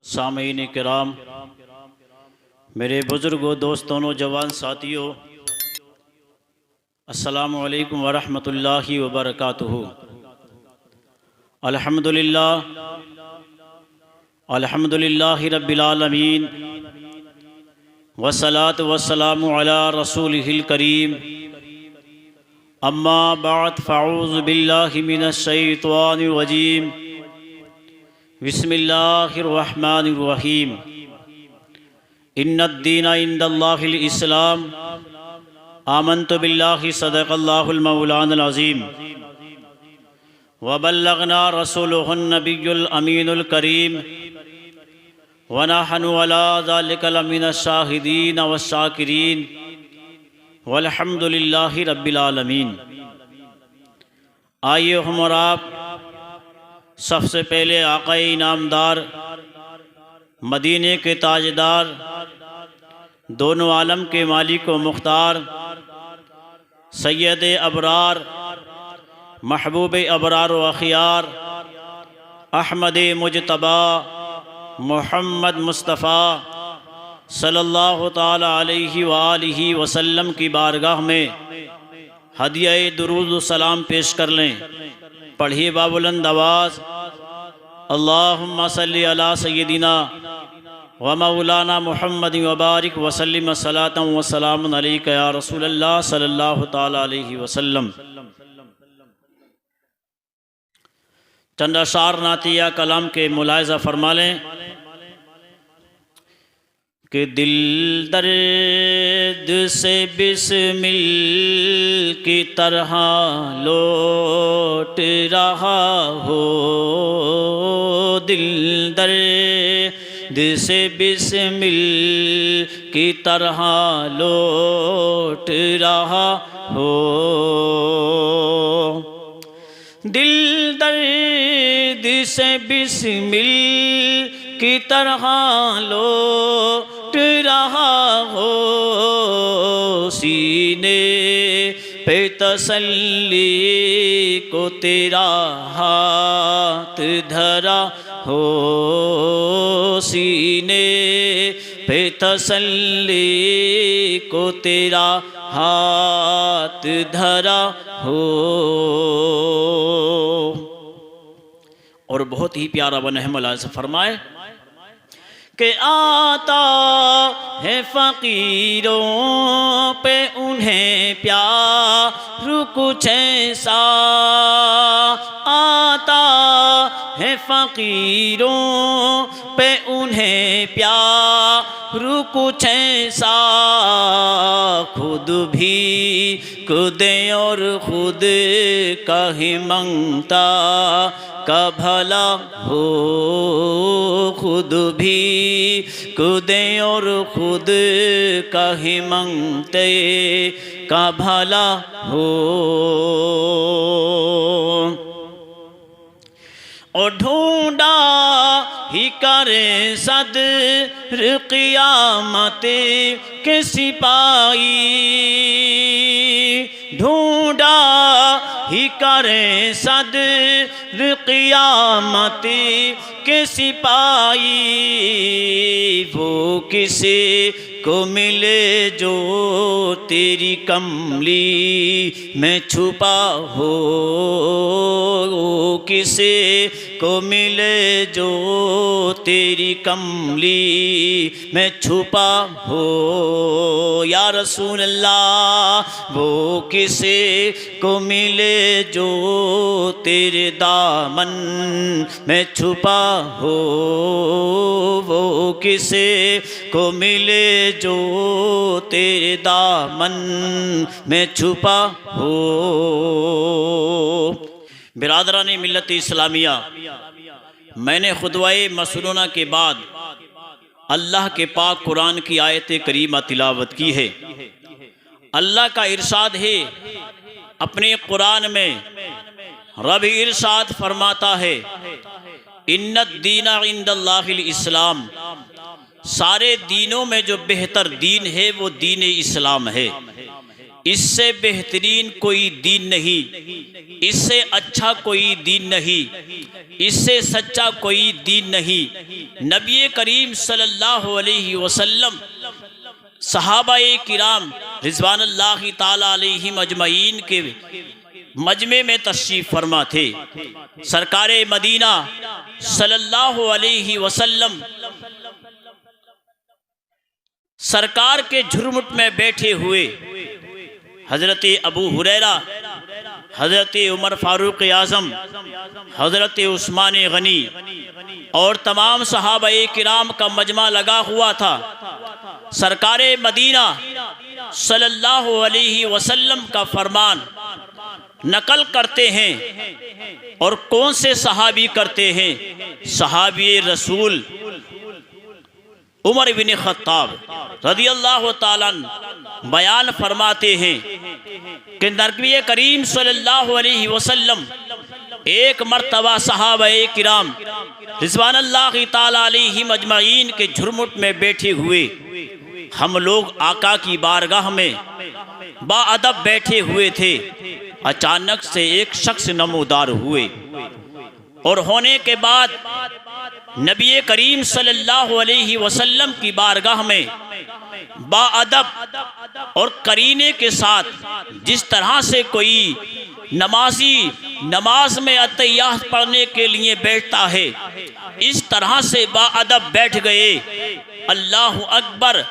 सामीन किराम, मेरे बुज़ुर्गों, दोस्तों, नौजवान साथियों, अस्सलामु अलैकुम वरहमतुल्लाहि वबरकातुहू। अल्हम्दुलिल्लाहि रब्बिल आलमीन, वस्सलातु वस्सलामु अला रसूलिहिल करीम। अम्मा बाद, फ़अऊज़ु बिल्लाहि मिनश शैतानिर रजीम। बिस्मिल्लाहिर्रहमानिर्रहीम। इन्नद्दीना इंदल्लाहिल इस्लाम। आमन्तु बिल्लाहि सदक़ल्लाहुल मौलानुल अज़ीम। वबल्लगना रसूलुहुन नबियुल अमीनुल करीम। वनहनु अला ज़ालिका लमिनश शाहिदीन वश्शाकिरीन। वल्हम्दुलिल्लाहि रब्बिल आलमीन। आइए हम और आप सबसे पहले आक़ाए इनामदार, मदीने के ताजदार, दोनों आलम के मालिक व मुख्तार, सैयद अबरार, महबूब अबरार व अखियार, अहमद मुजतबा मोहम्मद मुस्तफ़ा सल्लल्लाहु ताला अलैहि व आलिहि वसल्लम की बारगाह में हदिया दुरूद व सलाम पेश कर लें। पढ़िए बाबुलंद आवाज़, अल्लाहुम्मा सल्ली अला सय्यदिना व मौलाना मुहम्मद व बारिक वसल्लिम सलातन व सलामुन अलैका या रसूलल्लाह सल्लल्लाहु ताला अलैहि वसल्लम। चंद अशार नातिया कलाम के मुलाहिज़ा फरमा लें कि दिल दर्द से बिस्मिल की तरह लौट रहा हो, दिल दर्द से बिस्मिल की तरह लौट रहा हो, दिल दर्द से बिस्मिल की तरह लौट रहा हो, सीने पे तसल्ली को तेरा हाथ धरा हो, सीने पे तसल्ली को तेरा हाथ धरा हो। और बहुत ही प्यारा बनहमला से फरमाए कि आता है फ़कीरों पे उन्हें प्यार कुछ ऐसा, आता है फ़कीरों पे उन्हें प्यार कुछ ऐसा, खुद भी खुद और खुद का ही मंगता का भला हो, खुद भी खुद और खुद का ही मंगते का भला हो। और ढूंढा ही करे सदर क़ियामत के सिपाही, ढूंढा ही करे सदर क़ियामत के सिपाही, वो किसी को मिले जो तेरी कमली में छुपा हो, वो किसी को मिले जो तेरी कमली में छुपा हो। या रसूल अल्लाह, वो किसी को मिले जो तेरे दामन में छुपा हो, वो किसी को मिले जो तेरे दामन में छुपा हो। बिरादरान मिल्लत इस्लामिया, मैंने खुतबाए मसनूना के बाद अल्लाह के पाक कुरान की आयत करीमा तिलावत की है। अल्लाह का इरशाद है अपने कुरान में, रब इरशाद फरमाता है, इन्नद्दीना इंदल्लाहिल इस्लाम, सारे दीनों में जो बेहतर दीन है वो दीन इस्लाम है। इससे बेहतरीन कोई दीन नहीं, इससे अच्छा कोई दीन नहीं, इससे सच्चा कोई दीन नहीं। नबी करीम सल्लल्लाहु अलैहि वसल्लम सहाबाए किराम रिज़वानुल्लाहि ताला अलैहिम अजमईन के मजमे में तशरीफ़ फरमा थे। सरकार मदीना सल्लल्लाहु अलैहि वसल्लम सरकार के झुरमुट में बैठे हुए हज़रत अबू हुरैरा, हज़रत उमर फ़ारूक आज़म, हज़रत उस्मान गनी और तमाम सहाबाए किराम का मजमा लगा हुआ था। सरकार मदीना सल्लल्लाहु अलैहि वसल्लम का फरमान नकल करते हैं। और कौन से सहाबी करते हैं? सहाबी रसूल उमर इब्न खत्ताब रज़ियल्लाहु ताला अन्हु बयान फरमाते हैं कि नबी करीम सल्लल्लाहु अलैहि वसल्लम एक मर्तबा सहाबाए किराम रिज़वानुल्लाहि ताला अलैहिम अजमईन के झुरमुट में बैठे हुए, हम लोग आका की बारगाह में बाअदब बैठे हुए थे। अचानक से एक शख्स नमूदार हुए और होने के बाद नबी करीम सल्लल्लाहु अलैहि वसल्लम की बारगाह में बाअदब और करीने के साथ जिस तरह से कोई नमाजी नमाज में अत्तहियात पढ़ने के लिए बैठता है, इस तरह से बाअदब बैठ गए। अल्लाह अकबर।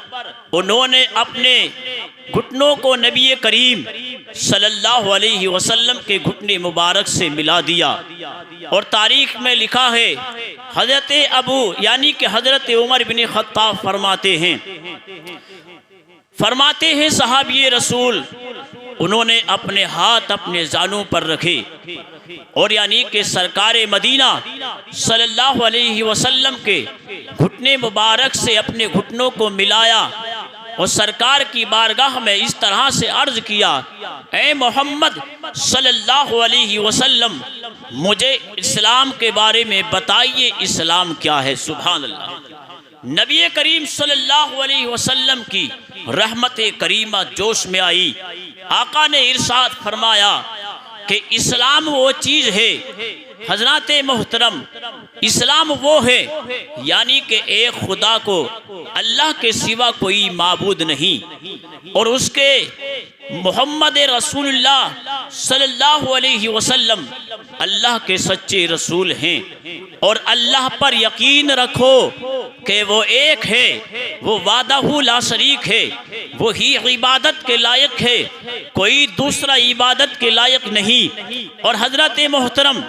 उन्होंने अपने घुटनों को नबी करीम सल्लल्लाहु अलैहि वसल्लम के घुटने मुबारक से मिला दिया। और तारीख में लिखा है हज़रत अबू यानी कि हज़रत उमर बिन खत्ताब फरमाते हैं सहाबी रसूल उन्होंने अपने हाथ अपने जानों पर रखे और यानी कि सरकार मदीना सल्लल्लाहु अलैहि वसल्लम के घुटने मुबारक से अपने घुटनों को मिलाया और सरकार की बारगाह में इस तरह से अर्ज किया, ए मोहम्मद सल्लल्लाहु अलैहि वसल्लम, मुझे इस्लाम के बारे में बताइए, इस्लाम क्या है। सुभान अल्लाह। नबी करीम सल्लल्लाहु अलैहि वसल्लम की रहमत करीमा जोश में आई। आका ने इरशाद फरमाया कि इस्लाम वो चीज़ है, हजरत मोहतरम, इस्लाम वो है यानी कि एक खुदा को अल्लाह के सिवा कोई माबूद नहीं और उसके मोहम्मद रसूलुल्लाह सल्लल्लाहु अलैहि वसल्लम अल्लाह के सच्चे रसूल हैं। और अल्लाह पर यकीन रखो कि वो एक है, वो वादहू ला शरीक है, वो ही इबादत के लायक है, कोई दूसरा इबादत के लायक नहीं। और हजरत मोहतरम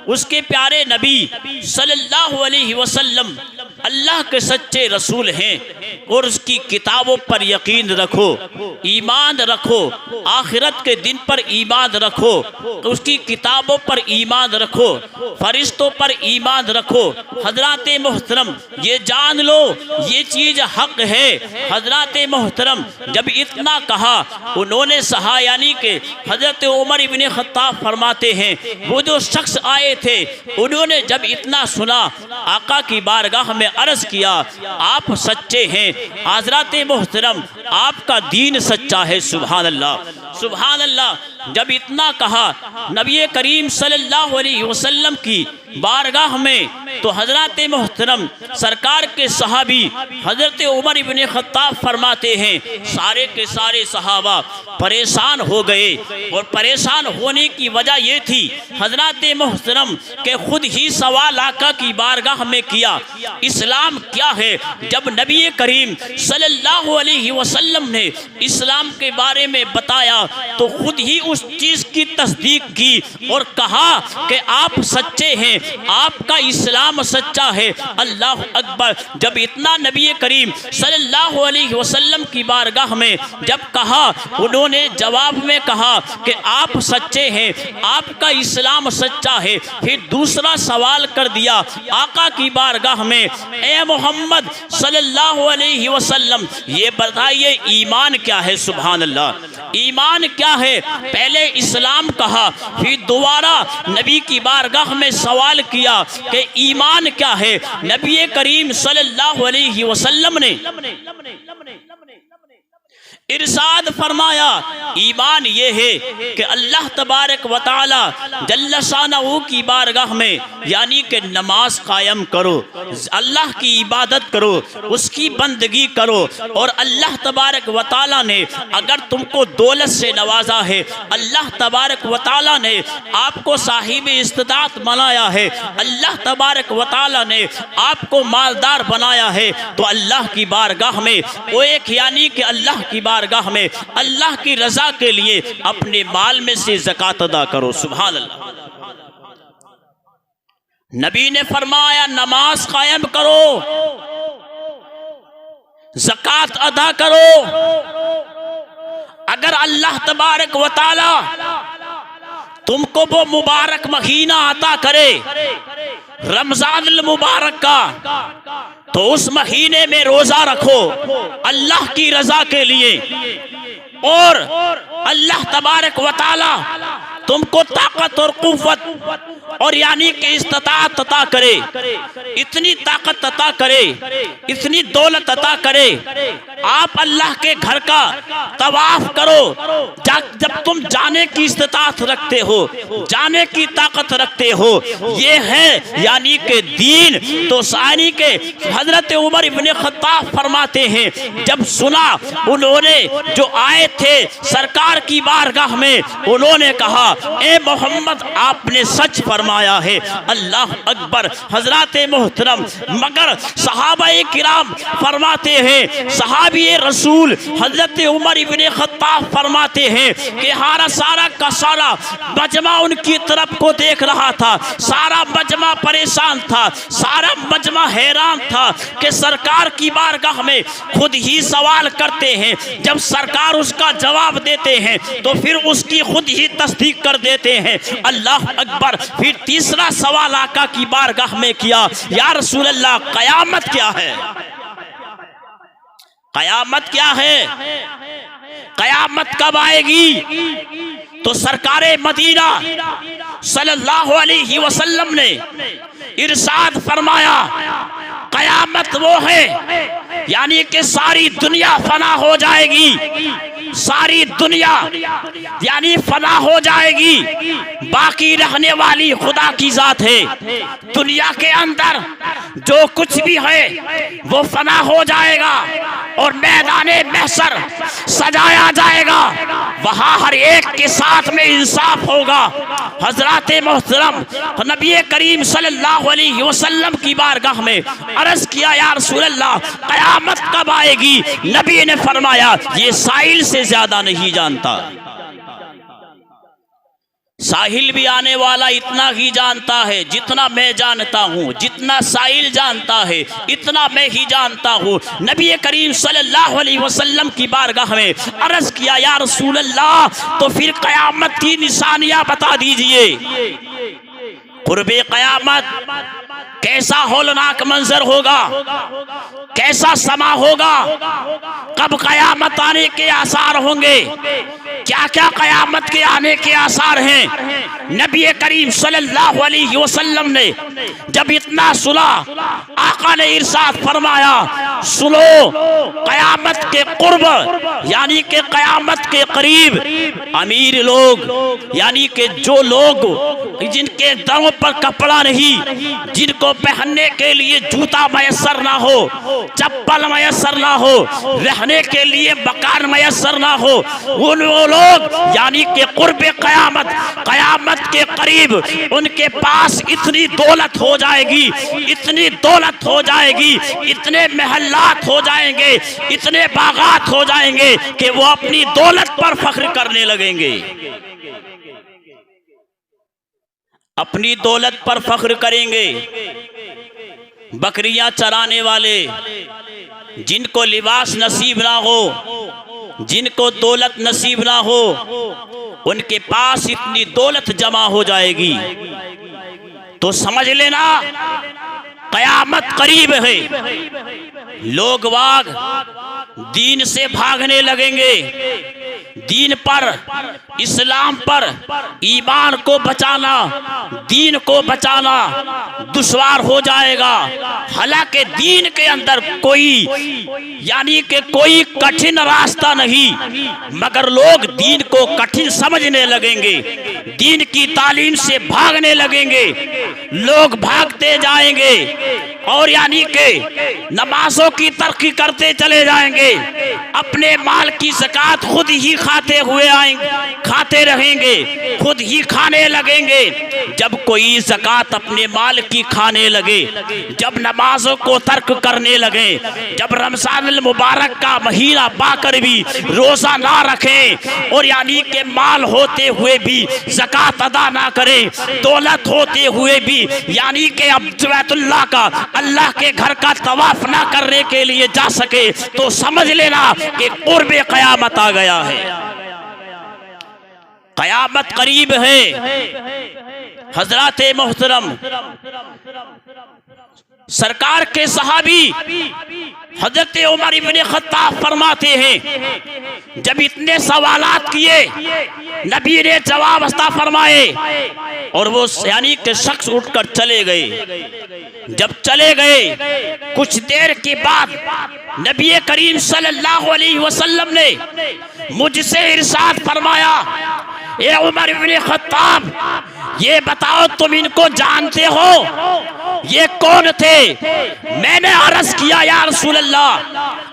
उसके प्यारे नबी सल्लल्लाहु अलैहि वसल्लम अल्लाह के सच्चे रसूल हैं। और उसकी किताबों पर यकीन रखो, ईमान रखो, आखिरत के दिन पर ईमान रखो, उसकी किताबों पर ईमान रखो, फरिश्तों पर ईमान रखो। हजरत मोहतरम ये जान लो ये चीज़ हक है। हजरत मोहतरम जब इतना कहा उन्होंने सहा यानी कि हजरत उमर इब्न खत्ताब फरमाते हैं वो जो शख्स आए थे उन्होंने जब इतना सुना आका की बारगाह में अर्ज किया, आप सच्चे हैं हजरत मोहतरम, आपका दीन सच्चा है। सुभान अल्लाह, सुभान अल्लाह। जब इतना कहा नबी करीम सल्लल्लाहु अलैहि वसल्लम की बारगाह में तो हजरत मोहतरम सरकार के सहाबी हजरत उमर इब्न खत्ताब फरमाते हैं सारे के सारे सहाबा परेशान हो गए। और परेशान होने की वजह ये थी हजरत मोहतरम के खुद ही सवाल आका की बारगाह में किया, इस्लाम क्या है। जब नबी करीम सल्लल्लाहु अलैहि वसल्लम ने इस्लाम के बारे में बताया तो खुद ही उस चीज़ की तस्दीक की और कहा कि आप सच्चे हैं, आपका इस्लाम सच्चा है। अल्लाह अकबर। जब इतना नबी करीम सल्लल्लाहु अलैहि वसल्लम की बारगाह में जब कहा उन्होंने जवाब में कहा कि आप सच्चे हैं, आपका इस्लाम सच्चा है। फिर दूसरा सवाल कर दिया आका की बारगाह में, ए मोहम्मद सल्लल्लाहु अलैहि वसल्लम ये बताइए ईमान क्या है। सुभान अल्लाह। ईमान क्या है? पहले इस्लाम कहा, फिर दोबारा नबी की बारगाह में सवाल किया कि ईमान क्या है। नबी करीम सल्लल्लाहु अलैहि वसल्लम ने इरशाद फरमाया ईमान ये है कि अल्लाह तबारक व तआला जल्ल शानहू की बारगाह में यानी कि नमाज कायम करो, अल्लाह की इबादत करो, उसकी बंदगी करो। और अल्लाह तबारक व तआला ने अगर तुमको दौलत से नवाजा है, अल्लाह तबारक व तआला ने आपको साहिब इस्तिताअत बनाया है, अल्लाह तबारक व तआला ने आपको मालदार बनाया है, तो अल्लाह की बारगाह में वो एक यानी कि अल्लाह की बारगाह में अल्लाह की रजा के लिए अपने माल में से ज़कात अदा करो। सुभान अल्लाह। नबी ने फरमाया नमाज कायम करो, ज़कात अदा करो। अगर अल्लाह तबारक व तआला तुमको वो मुबारक महीना अता करे रमजानुल मुबारक का, तो उस महीने में रोजा रखो अल्लाह की रजा के लिए, और अल्लाह तबारक व तआला तुमको ताकत और कुव्वत और यानी कि इस्तिताअत अता करे, इतनी ताकत अता करे, इतनी दौलत अता करे, आप अल्लाह के घर का तवाफ करो। जब तुम जाने की इस्तिताअत रखते हो, जाने की ताकत रखते हो, ये है यानी कि दीन। तो सानी के हजरत उमर इब्ने खत्ताब फरमाते हैं जब सुना उन्होंने जो आए थे सरकार की बारगाह में, उन्होंने कहा ए मोहम्मद आपने सच फरमाया है। अल्लाह अकबर। हजरत मोहतरम मगर सहाबाए किराम फरमाते हैं, सहाबी रसूल हजरत उमर इब्ने खत्ताब फरमाते हैं कि हारा सारा का सारा मजमा उनकी तरफ को देख रहा था, सारा मजमा परेशान था, सारा मजमा हैरान था कि सरकार की बारगाह में खुद ही सवाल करते हैं, जब सरकार उसका जवाब देते हैं तो फिर उसकी खुद ही तस्दीक कर देते हैं। अल्लाह अकबर। फिर तीसरा सवाल आका की बारगाह में किया, या रसूल अल्लाह कयामत क्या है? कयामत क्या है? कयामत कब आएगी? तो सरकारे मदीना सल्लल्लाहु अलैहि वसल्लम ने इरशाद फरमाया कयामत वो है यानी कि सारी दुनिया फना हो जाएगी, सारी दुनिया यानी फना हो जाएगी, बाकी रहने वाली खुदा की जात है। दुनिया के अंदर जो कुछ भी है वो फना हो जाएगा और मैदाने महशर सजाया जाएगा, वहां हर एक के साथ में इंसाफ होगा। हजरत मोहतरम नबी करीम सल्लल्लाहु अलैहि वसल्लम की बारगाह में अर्ज किया, या रसूल अल्लाह कयामत कब आएगी? नबी ने फरमाया ये साहिल से ज्यादा नहीं जानता। साहिल भी आने वाला इतना ही जानता है जितना मैं जानता हूँ, जितना साहिल जानता है इतना मैं ही जानता हूँ। नबी करीम सल्लल्लाहु अलैहि वसल्लम की बारगाह में अर्ज किया, या रसूल अल्लाह तो फिर कयामत की निशानियां बता दीजिए। कुर्बे कयामत कैसा होलनाक मंजर होगा, कैसा समा होगा, कब कयामत आने के आसार होंगे, क्या क्या कयामत के आने के आसार हैं। नबी करीम सल्लल्लाहु अलैहि वसल्लम ने जब इतना सुना, आका ने इरशाद फरमाया सुनो कयामत के कुर्ब यानी कि कयामत के करीब अमीर लोग यानी कि जो लोग जिनके दरों पर कपड़ा नहीं, जिनको पहनने के लिए जूता मयसर ना हो, चप्पल मयसर ना हो, रहने के लिए मकान मयसर ना हो, उन लोग यानी कि कुर्बे कयामत, कयामत के करीब उनके पास इतनी दौलत हो जाएगी, इतनी दौलत हो जाएगी, इतने महल्लात हो जाएंगे, इतने बागात हो जाएंगे कि वो अपनी दौलत पर फख्र करने लगेंगे, अपनी दौलत पर फख्र करेंगे। बकरियां चराने वाले जिनको लिबास नसीब ना हो, जिनको दौलत नसीब ना हो, उनके पास इतनी दौलत जमा हो जाएगी तो समझ लेना कयामत करीब है। लोग वाग दीन से भागने लगेंगे, दीन पर, इस्लाम पर ईमान को बचाना, दीन को बचाना दुश्वार हो जाएगा। हालांकि दीन के अंदर कोई यानी कि कोई कठिन रास्ता नहीं, मगर लोग दीन को कठिन समझने लगेंगे, दीन की तालीम से भागने लगेंगे, लोग भागते जाएंगे और यानी कि नमाजों की तरक्की करते चले जाएंगे, अपने माल की ज़कात खुद ही खाते रहेंगे, खुद ही खाने लगेंगे। जब कोई ज़कात अपने माल की खाने लगे, जब नमाजों को तर्क करने लगे, जब रमज़ान मुबारक का महीना पाकर भी रोज़ा ना रखें और यानी कि माल होते हुए भी ज़कात अदा ना करें, दौलत होते हुए भी यानी कि अब बैतुल्लाह का, अल्लाह के घर का तवाफ ना करने के लिए जा सके, तो समझ लेना कि कुर्बे क़यामत आ गया है, क़यामत करीब है। हज़रत मोहतरम सरकार के सहाबी हज़रत उमर इब्न खत्ताब फरमाते हैं, जब इतने सवालात किए नबी ने जवाब अता फरमाए और वो यानी के शख्स उठकर चले गए। जब चले गए कुछ देर के बाद नबी करीम सल्लल्लाहु अलैहि वसल्लम ने मुझसे इरशाद फरमाया, ए उमर इब्न खत्ताब, ये बताओ तुम इनको जानते हो, ये कौन थे? मैंने अर्ज किया, या रसूल अल्लाह,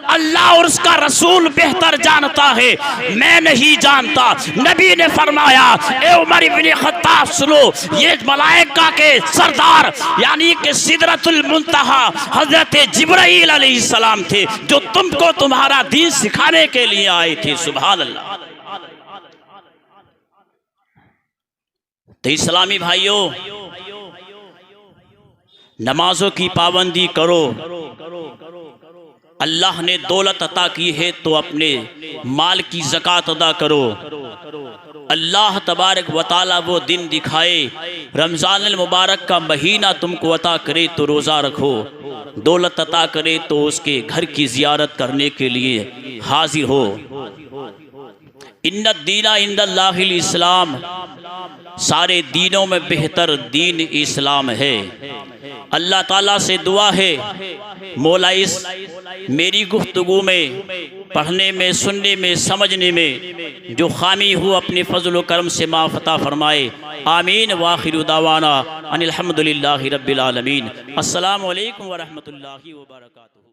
अल्लाह और उसका रसूल बेहतर जानता है, मैं नहीं जानता। नबी ने फरमाया, ए उमर इब्न खत्ताब सुनो, ये मलाइका के सरदार यानी कि सिदरतुल मुंतहा हजरत जिब्राइल अलैहिस्सलाम थे, जो तुमको तुम्हारा दीन सिखाने के लिए आए थे। सुभान अल्लाह। तो इस्लामी भाइयों, नमाजों की पाबंदी करो। अल्लाह ने दौलत अता की है तो अपने माल की ज़कात अदा करो। अल्लाह तबारक व तआला वो दिन दिखाए, रमज़ान मुबारक का महीना तुमको अता करे तो रोज़ा रखो, दौलत अता करे तो उसके घर की ज़ियारत करने के लिए हाजिर हो। इन्नद दीना इंदल्लाहिल इस्लाम, सारे दीनों में बेहतर दीन इस्लाम है। अल्लाह ताला से दुआ है, मौला इस मेरी गुफ्तगू में, पढ़ने में, सुनने में, समझने में जो खामी हो अपने फजल करम से माफ़ अता फरमाए। आमीन। वाखिरु दावाना अनिल हम्दुलिल्लाहि रब्बिल आलमीन। अस्सलामु अलैकुम व रहमतुल्लाहि व बरकातुहू।